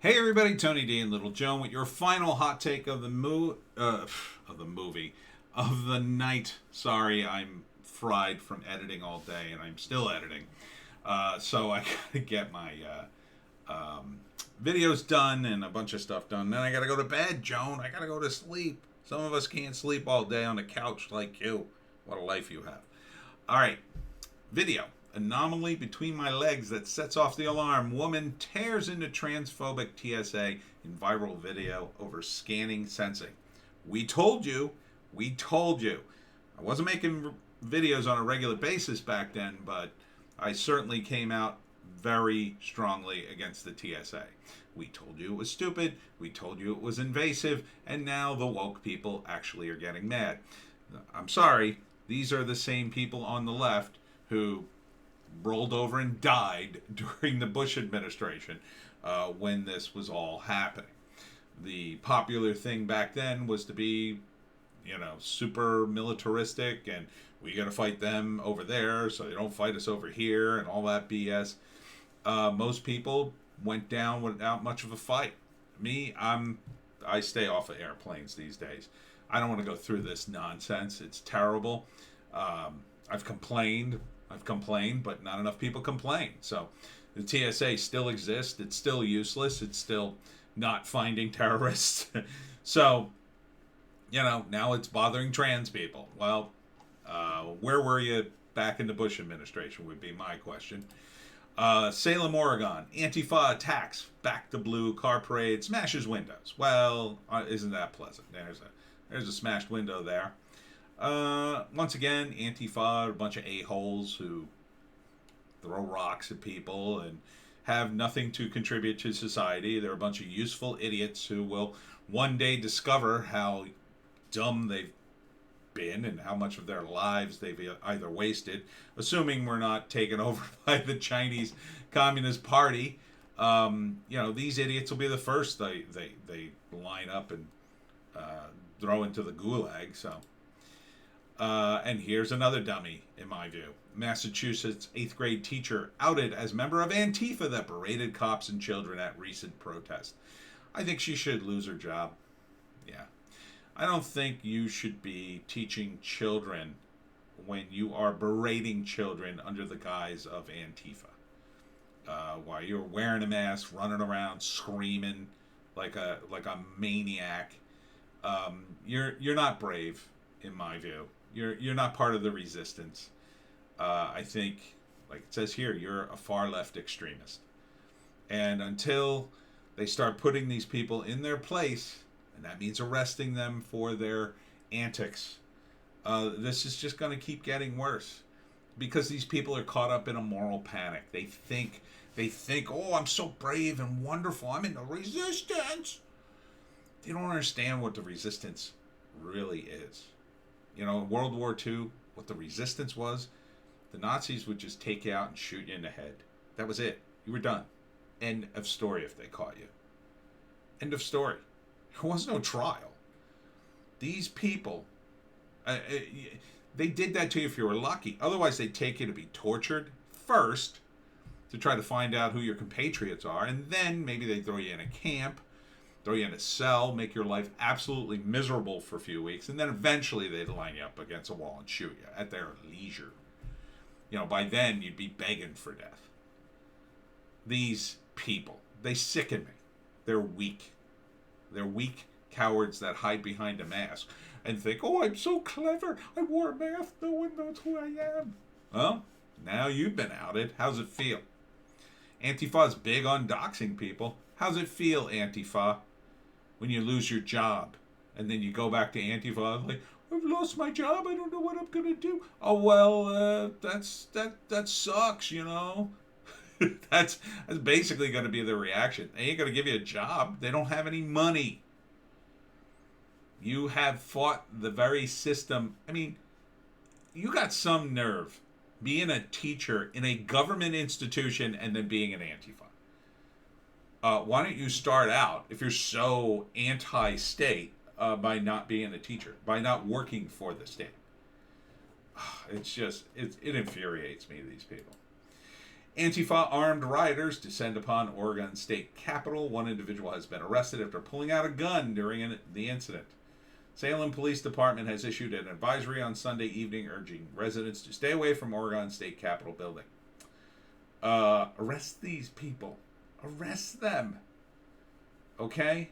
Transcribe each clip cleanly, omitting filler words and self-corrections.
Hey everybody, Tony D and Little Joan with your final hot take of the movie of the night. Sorry, I'm fried from editing all day, and I'm still editing. So I gotta get my videos done and a bunch of stuff done. Then I gotta go to bed, Joan. I gotta go to sleep. Some of us can't sleep all day on the couch like you. What a life you have. All right, video. Anomaly between my legs that sets off the alarm. Woman tears into transphobic TSA in viral video over scanning sensing. We told you. We told you. I wasn't making videos on a regular basis back then, but I certainly came out very strongly against the TSA. We told you it was stupid. We told you it was invasive. And now the woke people actually are getting mad. I'm sorry. These are the same people on the left who rolled over and died during the Bush administration when this was all happening. The popular thing back then was to be, super militaristic and we got to fight them over there so they don't fight us over here and all that BS. Most people went down without much of a fight. I stay off of airplanes these days. I don't want to go through this nonsense. It's terrible. I've complained, but not enough people complain. So the TSA still exists. It's still useless. It's still not finding terrorists. So, now it's bothering trans people. Well, where were you back in the Bush administration would be my question. Salem, Oregon. Antifa attacks back to blue car parade, smashes windows. Well, isn't that pleasant? There's a smashed window there. Once again, Antifa, a bunch of a-holes who throw rocks at people and have nothing to contribute to society. They're a bunch of useful idiots who will one day discover how dumb they've been and how much of their lives they've either wasted, assuming we're not taken over by the Chinese Communist Party. These idiots will be the first they line up and throw into the gulag, so... and here's another dummy, in my view. Massachusetts 8th grade teacher outed as member of Antifa that berated cops and children at recent protest. I think she should lose her job. Yeah. I don't think you should be teaching children when you are berating children under the guise of Antifa. While you're wearing a mask, running around, screaming like a maniac. You're not brave, in my view. You're not part of the resistance. I think, like it says here, you're a far left extremist. And until they start putting these people in their place, and that means arresting them for their antics, this is just going to keep getting worse. Because these people are caught up in a moral panic. They think, oh, I'm so brave and wonderful. I'm in the resistance. They don't understand what the resistance really is. In World War II, what the resistance was, the Nazis would just take you out and shoot you in the head. That was it. You were done. End of story if they caught you. End of story. There was no trial. These people, they did that to you if you were lucky. Otherwise, they'd take you to be tortured first to try to find out who your compatriots are, and then maybe they'd throw you in a camp, throw you in a cell, make your life absolutely miserable for a few weeks, and then eventually they'd line you up against a wall and shoot you at their leisure. By then you'd be begging for death. These people, they sicken me. They're weak. They're weak cowards that hide behind a mask and think, oh, I'm so clever. I wore a mask. No one knows who I am. Well, now you've been outed. How's it feel? Antifa's big on doxing people. How's it feel, Antifa, when you lose your job and then you go back to Antifa like, I've lost my job. I don't know what I'm gonna do. Oh well, that sucks. That's basically gonna be the reaction. They ain't gonna give you a job. They don't have any money. You have fought the very system. I mean, you got some nerve being a teacher in a government institution and then being an Antifa. Why don't you start out, if you're so anti-state, by not being a teacher, by not working for the state? It infuriates me, these people. Antifa armed rioters descend upon Oregon State Capitol. One individual has been arrested after pulling out a gun during the incident. Salem Police Department has issued an advisory on Sunday evening urging residents to stay away from Oregon State Capitol building. Arrest these people. Arrest them. Okay?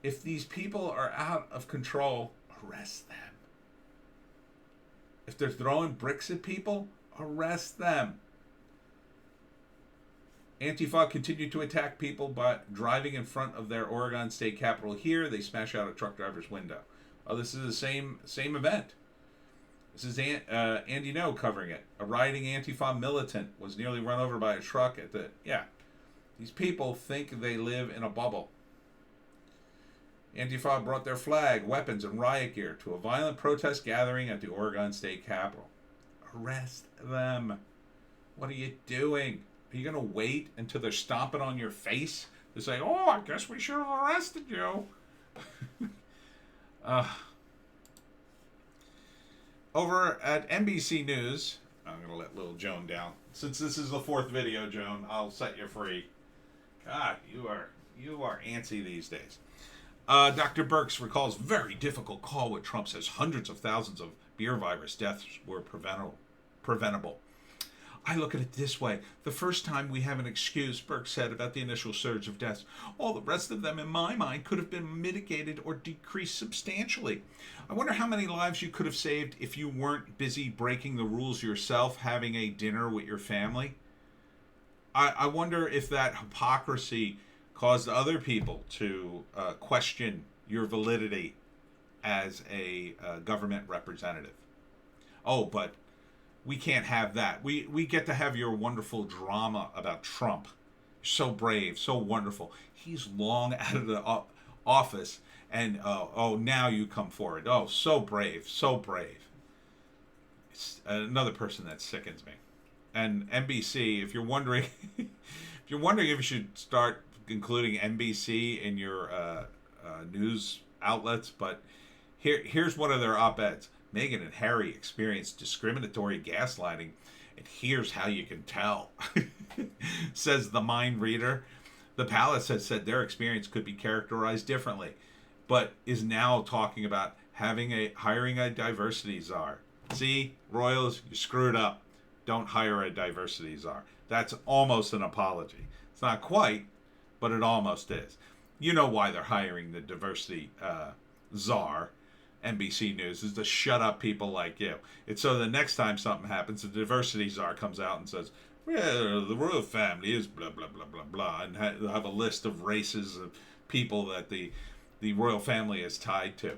If these people are out of control, arrest them. If they're throwing bricks at people, arrest them. Antifa continued to attack people by driving in front of their Oregon State Capitol here. They smash out a truck driver's window. Oh, this is the same event. This is Andy No covering it. A rioting Antifa militant was nearly run over by a truck at the... Yeah. These people think they live in a bubble. Antifa brought their flag, weapons, and riot gear to a violent protest gathering at the Oregon State Capitol. Arrest them. What are you doing? Are you going to wait until they're stomping on your face to say, oh, I guess we should have arrested you? Over at NBC News, I'm going to let little Joan down. Since this is the fourth video, Joan, I'll set you free. God, you are antsy these days. Dr. Birx recalls very difficult call with Trump says hundreds of thousands of beer virus deaths were preventable. I look at it this way. The first time we have an excuse, Birx said, about the initial surge of deaths. All the rest of them, in my mind, could have been mitigated or decreased substantially. I wonder how many lives you could have saved if you weren't busy breaking the rules yourself, having a dinner with your family. I wonder if that hypocrisy caused other people to question your validity as a government representative. Oh, but we can't have that. We get to have your wonderful drama about Trump. So brave, so wonderful. He's long out of the office, and now you come forward. Oh, so brave, so brave. It's another person that sickens me. And NBC, if you're wondering, if you should start including NBC in your news outlets, but here's one of their op-eds. Meghan and Harry experienced discriminatory gaslighting, and here's how you can tell, says the mind reader. The palace has said their experience could be characterized differently, but is now talking about hiring a diversity czar. See, royals, you screwed up. Don't hire a diversity czar. That's almost an apology. It's not quite, but it almost is. You know why they're hiring the diversity czar, NBC News, is to shut up people like you. It's so the next time something happens, the diversity czar comes out and says, well, the royal family is blah, blah, blah, blah, blah, and they'll have a list of races of people that the royal family is tied to.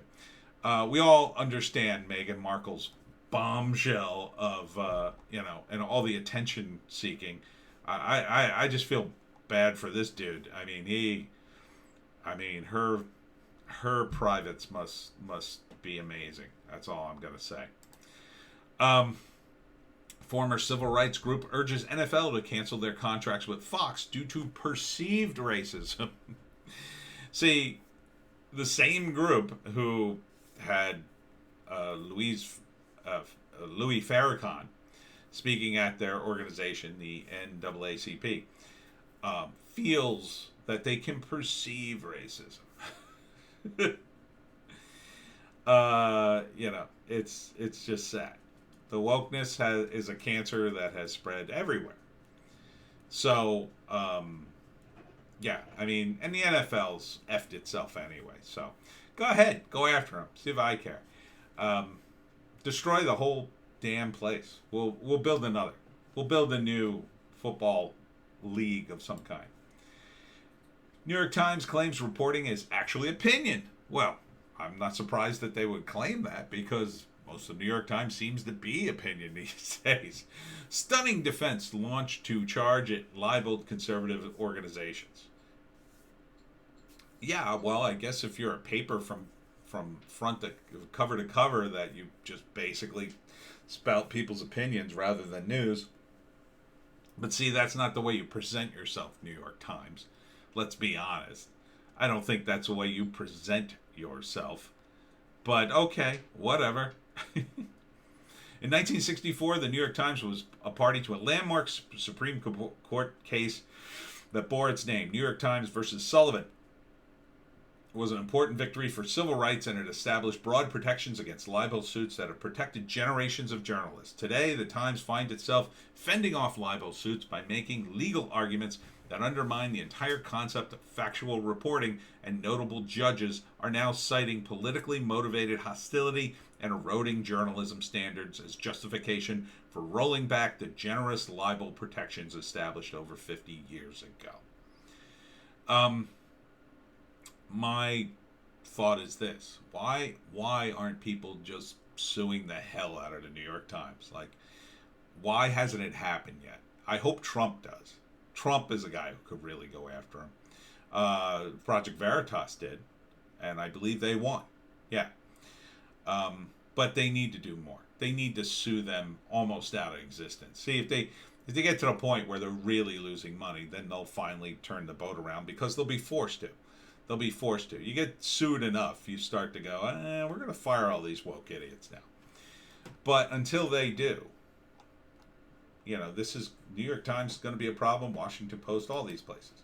We all understand Meghan Markle's bombshell of, and all the attention seeking. I just feel bad for this dude. Her privates must be amazing. That's all I'm gonna say. Former civil rights group urges NFL to cancel their contracts with Fox due to perceived racism. See, the same group who had Louis Farrakhan speaking at their organization, the NAACP, feels that they can perceive racism. It's just sad. The wokeness is a cancer that has spread everywhere. So, and the NFL's effed itself anyway. So, go ahead, go after them. See if I care. Destroy the whole damn place. We'll build another. We'll build a new football league of some kind. New York Times claims reporting is actually opinion. Well, I'm not surprised that they would claim that because most of the New York Times seems to be opinion these days. Stunning defense launched to charge it libeled conservative organizations. Yeah, well, I guess if you're a paper from front to cover that you just basically spout people's opinions rather than news. But see, that's not the way you present yourself, New York Times. Let's be honest. I don't think that's the way you present yourself. But okay, whatever. In 1964, the New York Times was a party to a landmark Supreme Court case that bore its name, New York Times versus Sullivan. It was an important victory for civil rights, and it established broad protections against libel suits that have protected generations of journalists. Today, the Times finds itself fending off libel suits by making legal arguments that undermine the entire concept of factual reporting, and notable judges are now citing politically motivated hostility and eroding journalism standards as justification for rolling back the generous libel protections established over 50 years ago. My thought is this: why aren't people just suing the hell out of the New York Times? Like, why hasn't it happened yet? I hope Trump does. Trump is a guy who could really go after him. Project Veritas did, and I believe they won. Yeah. But they need to do more. They need to sue them almost out of existence. See, if they get to the point where they're really losing money, then they'll finally turn the boat around, because they'll be forced to. They'll be forced to. You get sued enough, you start to go, we're going to fire all these woke idiots now. But until they do, this is New York Times is going to be a problem, Washington Post, all these places.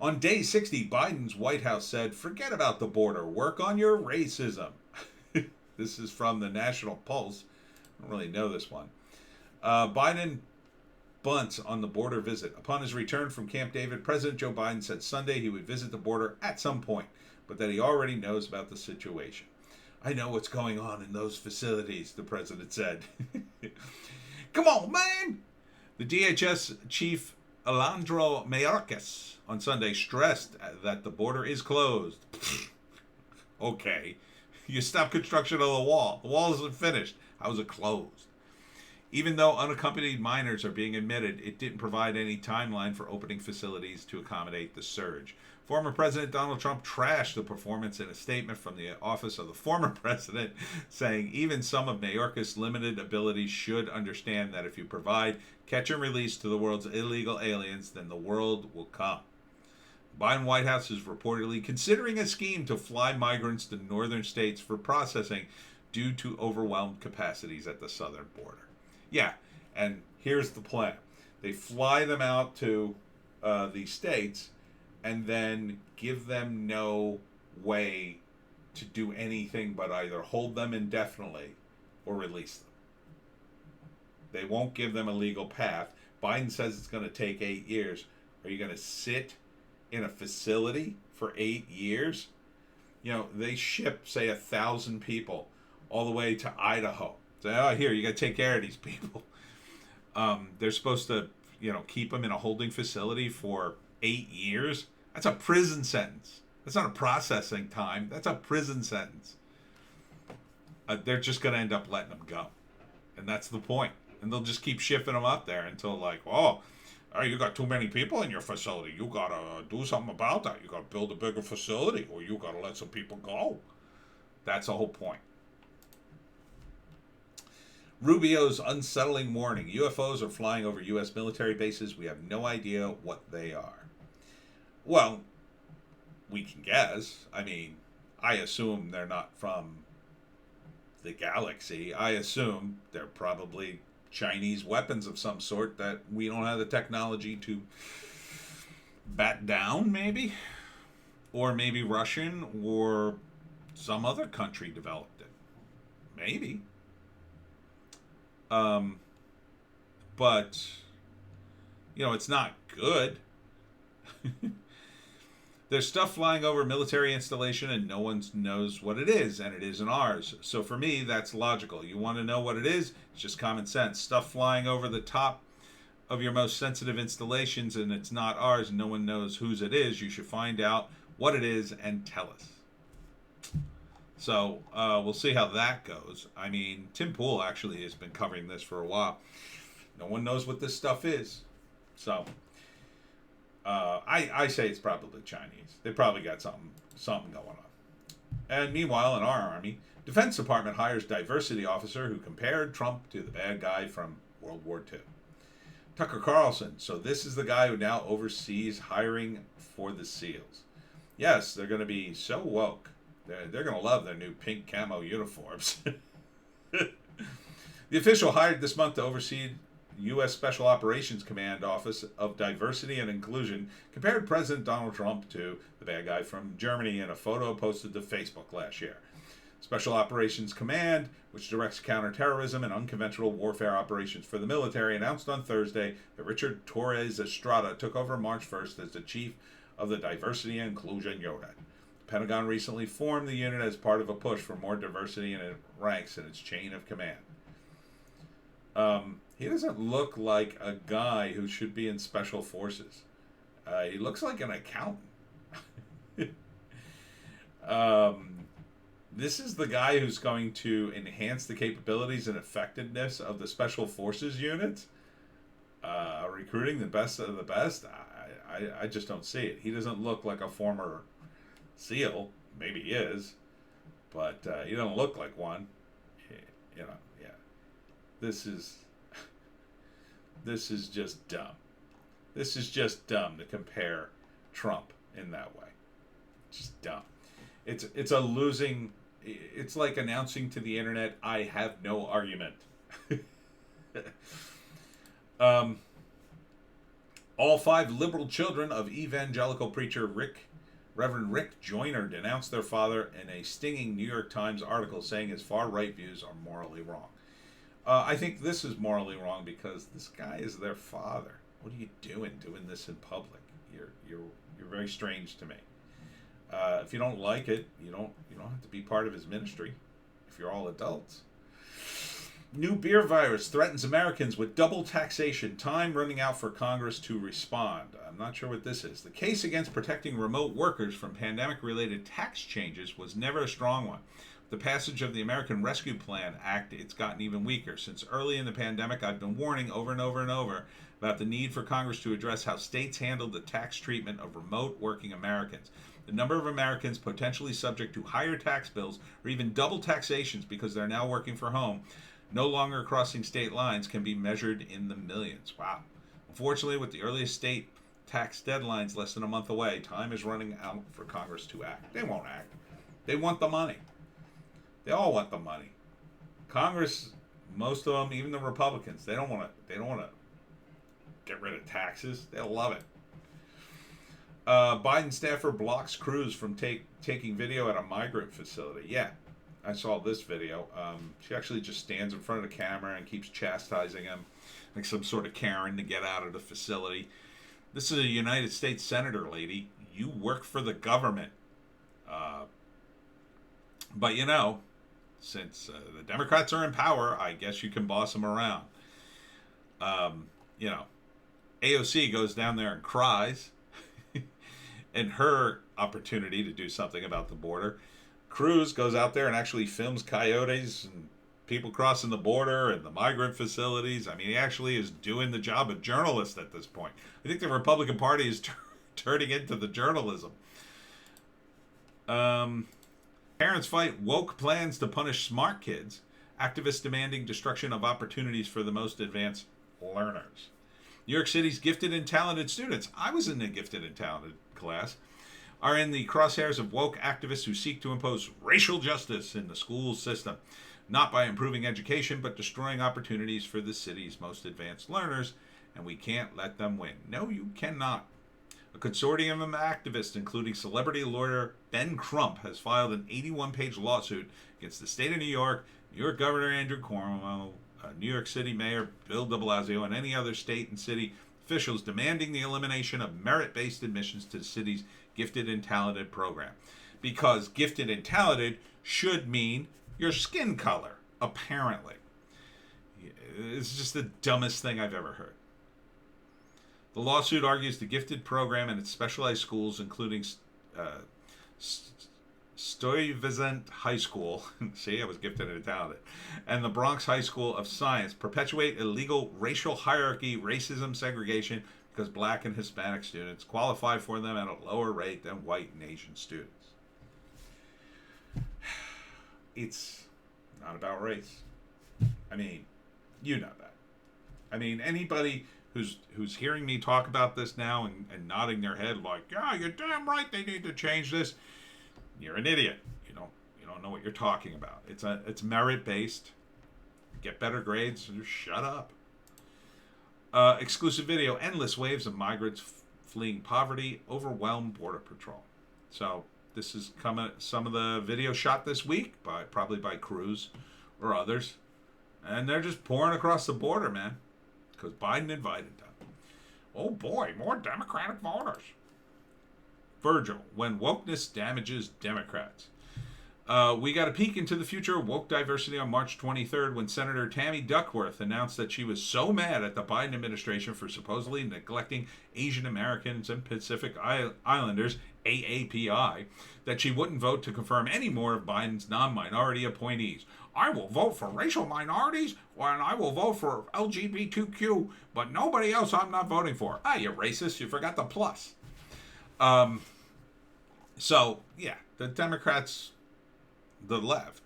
On day 60, Biden's White House said, forget about the border, work on your racism. This is from the National Pulse. I don't really know this one. Biden bunts on the border visit. Upon his return from Camp David, President Joe Biden said Sunday he would visit the border at some point, but that he already knows about the situation. I know what's going on in those facilities, the president said. Come on, man! The DHS chief Alejandro Mayorkas on Sunday stressed that the border is closed. Okay. You stopped construction of the wall. The wall isn't finished. How is it closed? Even though unaccompanied minors are being admitted, it didn't provide any timeline for opening facilities to accommodate the surge. Former President Donald Trump trashed the performance in a statement from the office of the former president, saying even some of Mayorkas' limited abilities should understand that if you provide catch and release to the world's illegal aliens, then the world will come. The Biden White House is reportedly considering a scheme to fly migrants to northern states for processing due to overwhelmed capacities at the southern border. Yeah, and here's the plan. They fly them out to these states and then give them no way to do anything but either hold them indefinitely or release them. They won't give them a legal path. Biden says it's going to take 8 years. Are you going to sit in a facility for 8 years? They ship, say, 1,000 people all the way to Idaho. Say, here, you got to take care of these people. They're supposed to, keep them in a holding facility for 8 years. That's a prison sentence. That's not a processing time. That's a prison sentence. They're just going to end up letting them go. And that's the point. And they'll just keep shipping them up there until you got too many people in your facility. You got to do something about that. You got to build a bigger facility, or you got to let some people go. That's the whole point. Rubio's unsettling warning. UFOs are flying over U.S. military bases. We have no idea what they are. Well, we can guess. I assume they're not from the galaxy. I assume they're probably Chinese weapons of some sort that we don't have the technology to bat down, maybe. Or maybe Russian or some other country developed it. Maybe. But, it's not good. There's stuff flying over a military installation and no one knows what it is, and it isn't ours. So for me, that's logical. You want to know what it is? It's just common sense. Stuff flying over the top of your most sensitive installations and it's not ours and no one knows whose it is. You should find out what it is and tell us. So we'll see how that goes. Tim Pool actually has been covering this for a while. No one knows what this stuff is. So I say it's probably Chinese. They probably got something going on. And meanwhile, in our Army, Defense Department hires diversity officer who compared Trump to the bad guy from World War II. Tucker Carlson. So this is the guy who now oversees hiring for the SEALs. Yes, they're going to be so woke. They're going to love their new pink camo uniforms. The official hired this month to oversee U.S. Special Operations Command Office of Diversity and Inclusion compared President Donald Trump to the bad guy from Germany in a photo posted to Facebook last year. Special Operations Command, which directs counterterrorism and unconventional warfare operations for the military, announced on Thursday that Richard Torres Estrada took over March 1st as the chief of the Diversity and Inclusion Unit. The Pentagon recently formed the unit as part of a push for more diversity in its ranks in its chain of command. He doesn't look like a guy who should be in special forces. He looks like an accountant. This is the guy who's going to enhance the capabilities and effectiveness of the special forces units. Recruiting the best of the best. I just don't see it. He doesn't look like a former SEAL. Maybe he is, but he doesn't look like one. Yeah. This is just dumb. This is just dumb to compare Trump in that way. Just dumb. It's a losing. It's like announcing to the internet, "I have no argument." All 5 liberal children of evangelical preacher Reverend Rick Joyner denounced their father in a stinging New York Times article saying his far-right views are morally wrong. I think this is morally wrong because this guy is their father. What are you doing this in public? You're very strange to me. If you don't like it, you don't have to be part of his ministry. If you're all adults. New beer virus threatens Americans with double taxation. Time running out for Congress to respond. I'm not sure what this is. The case against protecting remote workers from pandemic-related tax changes was never a strong one. With the passage of the American Rescue Plan Act, it's gotten even weaker. Since early in the pandemic, I've been warning over and over and over about the need for Congress to address how states handle the tax treatment of remote working Americans. The number of Americans potentially subject to higher tax bills or even double taxations because they're now working from home, no longer crossing state lines, can be measured in the millions. Wow. Unfortunately, with the earliest state tax deadlines less than a month away, time is running out for Congress to act. They won't act. They want the money. They all want the money. Congress, most of them, even the Republicans, they don't want to get rid of taxes. They'll love it. Biden staffer blocks Cruz from taking video at a migrant facility. Yeah, I saw this video. She actually just stands in front of the camera and keeps chastising him like some sort of Karen to get out of the facility. This is a United States Senator, lady. You work for the government. But since the Democrats are in power, I guess you can boss them around. AOC goes down there and cries in her opportunity to do something about the border. Cruz goes out there and actually films coyotes and people crossing the border and the migrant facilities. I mean, he actually is doing the job of journalist at this point. I think the Republican Party is turning into the journalism. Parents fight woke plans to punish smart kids. Activists demanding destruction of opportunities for the most advanced learners. New York City's gifted and talented students, I was in the gifted and talented class, are in the crosshairs of woke activists who seek to impose racial justice in the school system, not by improving education, but destroying opportunities for the city's most advanced learners, and we can't let them win. No, you cannot. A consortium of activists, including celebrity lawyer Ben Crump, has filed an 81-page lawsuit against the state of New York Governor Andrew Cuomo, New York City Mayor Bill de Blasio, and any other state and city officials demanding the elimination of merit-based admissions to the city's gifted and talented program. Because gifted and talented should mean your skin color, apparently. It's just the dumbest thing I've ever heard. The lawsuit argues the gifted program and its specialized schools, including Stuyvesant High School, see, I was gifted and talented, and the Bronx High School of Science, perpetuate illegal racial hierarchy, racism, segregation, because black and Hispanic students qualify for them at a lower rate than white and Asian students. It's not about race. I mean, you know that. I mean, anybody who's hearing me talk about this now and nodding their head like, yeah, you're damn right, they need to change this. You're an idiot. You don't know what you're talking about. It's merit based. get better grades, shut up. Exclusive video, endless waves of migrants fleeing poverty, overwhelm Border Patrol. So this is some of the video shot this week, probably by Cruz or others. And they're just pouring across the border, man, because Biden invited them. Oh boy, more Democratic voters. Virgil, when wokeness damages Democrats. We got a peek into the future of woke diversity on March 23rd when Senator Tammy Duckworth announced that she was so mad at the Biden administration for supposedly neglecting Asian Americans and Pacific Islanders, AAPI, that she wouldn't vote to confirm any more of Biden's non-minority appointees. I will vote for racial minorities and I will vote for LGBTQ, but nobody else I'm not voting for. Ah, you racist, you forgot the plus. So, yeah, the Democrats... The left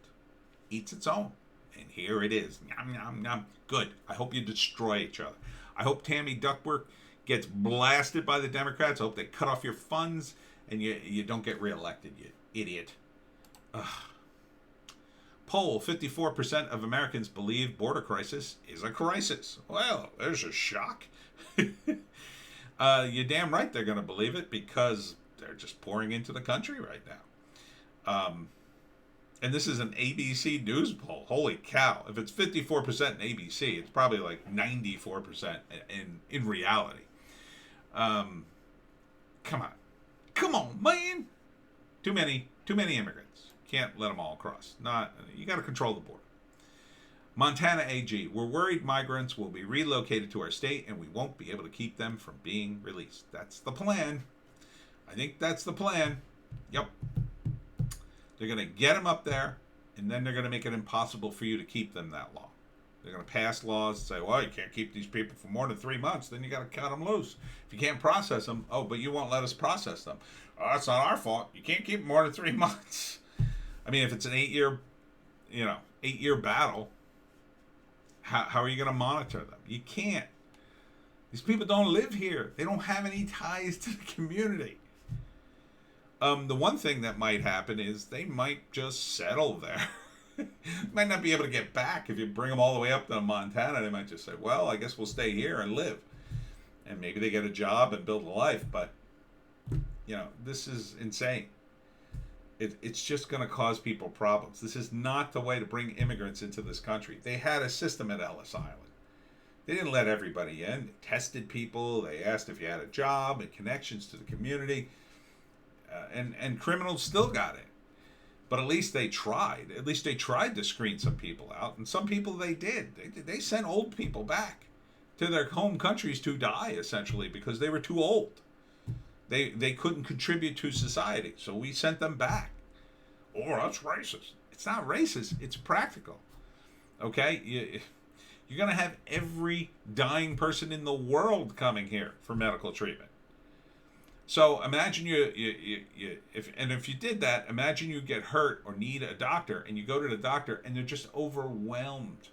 eats its own. And here it is. Yum, yum, yum. Good. I hope you destroy each other. I hope Tammy Duckworth gets blasted by the Democrats. I hope they cut off your funds and you don't get reelected, you idiot. Ugh. Poll, 54% of Americans believe border crisis is a crisis. Well, there's a shock. You're damn right they're going to believe it because they're just pouring into the country right now. And this is an ABC News poll. Holy cow. If it's 54% in ABC, it's probably like 94% in reality. Come on. Come on, man. Too many immigrants. Can't let them all across. You got to control the border. Montana AG. We're worried migrants will be relocated to our state and we won't be able to keep them from being released. That's the plan. I think that's the plan. Yep. They're going to get them up there, and then they're going to make it impossible for you to keep them that long. They're going to pass laws and say, well, you can't keep these people for more than 3 months, then you got to cut them loose. If you can't process them, oh, but you won't let us process them. Oh, that's not our fault. You can't keep them more than 3 months. I mean, if it's an 8-year battle, how are you going to monitor them? You can't. These people don't live here. They don't have any ties to the community. The one thing that might happen is they might just settle there. Might not be able to get back if you bring them all the way up to Montana. They might just say, well, I guess we'll stay here and live. And maybe they get a job and build a life. But, this is insane. It's just going to cause people problems. This is not the way to bring immigrants into this country. They had a system at Ellis Island. They didn't let everybody in. They tested people. They asked if you had a job and connections to the community. And criminals still got it. But at least they tried. At least they tried to screen some people out. And some people they did. They sent old people back to their home countries to die, essentially, because they were too old. They couldn't contribute to society. So we sent them back. Oh, that's racist. It's not racist. It's practical. Okay? You're going to have every dying person in the world coming here for medical treatment. So imagine if you did that, imagine you get hurt or need a doctor and you go to the doctor and they're just overwhelmed.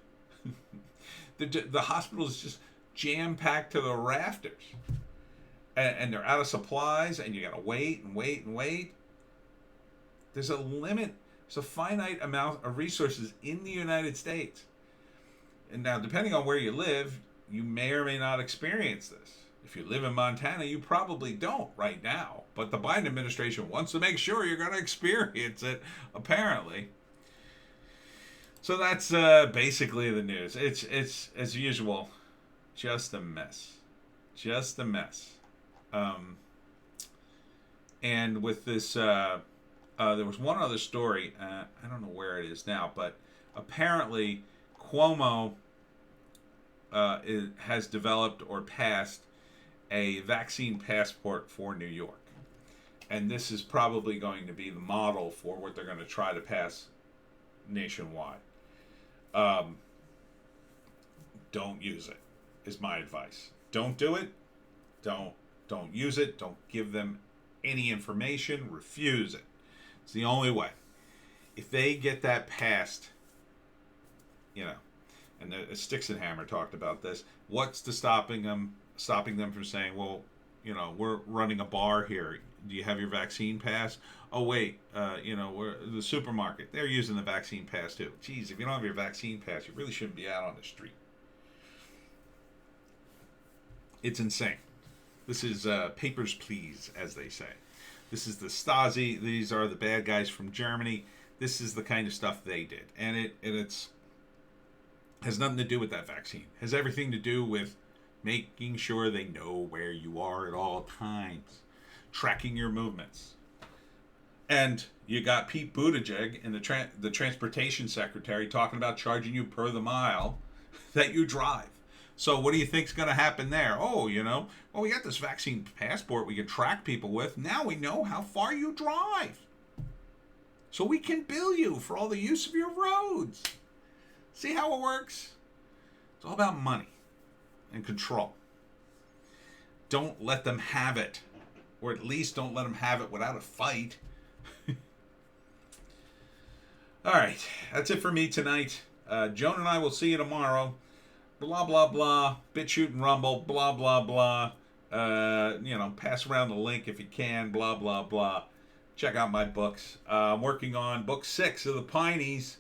The hospital is just jam-packed to the rafters. And they're out of supplies and you got to wait and wait and wait. There's a limit. There's a finite amount of resources in the United States. And now, depending on where you live, you may or may not experience this. If you live in Montana, you probably don't right now. But the Biden administration wants to make sure you're going to experience it, apparently. So that's basically the news. It's as usual, just a mess. Just a mess. And with this, there was one other story. I don't know where it is now, but apparently Cuomo has developed or passed a vaccine passport for New York. And this is probably going to be the model for what they're going to try to pass nationwide. Don't use it, is my advice. Don't do it. Don't use it. Don't give them any information. Refuse it. It's the only way. If they get that passed, and Sticks and Hammer talked about this, what's stopping them from saying, well, we're running a bar here. Do you have your vaccine pass? Oh wait, we're the supermarket. They're using the vaccine pass too. Geez, if you don't have your vaccine pass, you really shouldn't be out on the street. It's insane. This is papers, please, as they say. This is the Stasi. These are the bad guys from Germany. This is the kind of stuff they did, and it's has nothing to do with that vaccine. It has everything to do with making sure they know where you are at all times, tracking your movements. And you got Pete Buttigieg and the transportation secretary talking about charging you per the mile that you drive. So what do you think's going to happen there? Oh, well, we got this vaccine passport we can track people with. Now we know how far you drive. So we can bill you for all the use of your roads. See how it works? It's all about money and control. Don't let them have it. Or at least don't let them have it without a fight. All right. That's it for me tonight. Joan and I will see you tomorrow. Blah, blah, blah. BitChute and Rumble. Blah, blah, blah. Pass around the link if you can. Blah, blah, blah. Check out my books. I'm working on book 6 of the Pineys.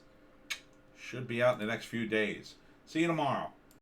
Should be out in the next few days. See you tomorrow.